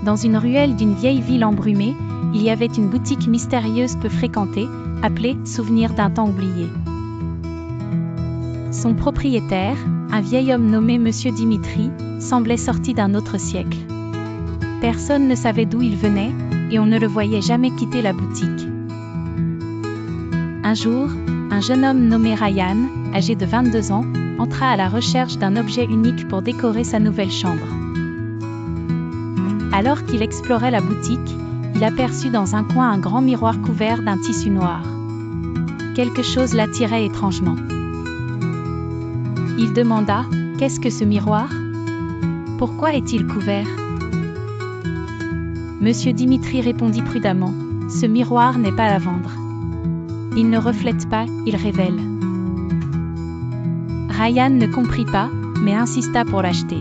Dans une ruelle d'une vieille ville embrumée, il y avait une boutique mystérieuse peu fréquentée, appelée « Souvenir d'un temps oublié ». Son propriétaire, un vieil homme nommé Monsieur Dimitri, semblait sorti d'un autre siècle. Personne ne savait d'où il venait, et on ne le voyait jamais quitter la boutique. Un jour, un jeune homme nommé Ryan, âgé de 22 ans, entra à la recherche d'un objet unique pour décorer sa nouvelle chambre. Alors qu'il explorait la boutique, il aperçut dans un coin un grand miroir couvert d'un tissu noir. Quelque chose l'attirait étrangement. Il demanda « Qu'est-ce que ce miroir? Pourquoi est-il couvert ?» Monsieur Dimitri répondit prudemment « Ce miroir n'est pas à vendre. Il ne reflète pas, il révèle. » Ryan ne comprit pas, mais insista pour l'acheter.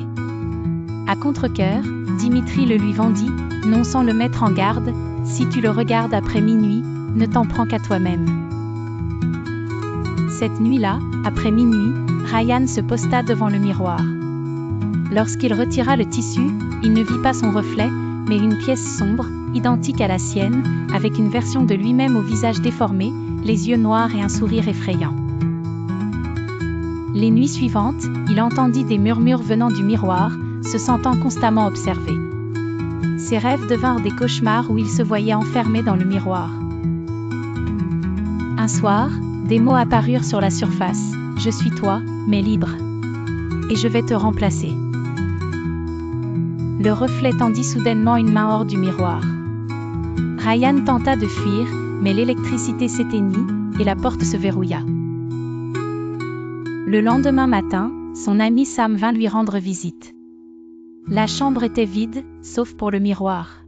À contre-cœur, Dimitri le lui vendit, non sans le mettre en garde, « Si tu le regardes après minuit, ne t'en prends qu'à toi-même. » Cette nuit-là, après minuit, Ryan se posta devant le miroir. Lorsqu'il retira le tissu, il ne vit pas son reflet, mais une pièce sombre, identique à la sienne, avec une version de lui-même au visage déformé, les yeux noirs et un sourire effrayant. Les nuits suivantes, il entendit des murmures venant du miroir, se sentant constamment observé. Ses rêves devinrent des cauchemars où il se voyait enfermé dans le miroir. Un soir, des mots apparurent sur la surface. « Je suis toi, mais libre. Et je vais te remplacer. » Le reflet tendit soudainement une main hors du miroir. Ryan tenta de fuir, mais l'électricité s'éteignit, et la porte se verrouilla. Le lendemain matin, son ami Sam vint lui rendre visite. La chambre était vide, sauf pour le miroir.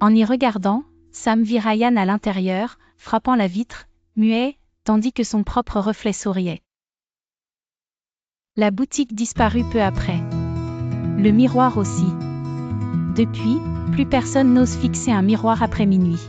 En y regardant, Sam vit Ryan à l'intérieur, frappant la vitre, muet, tandis que son propre reflet souriait. La boutique disparut peu après. Le miroir aussi. Depuis, plus personne n'ose fixer un miroir après minuit.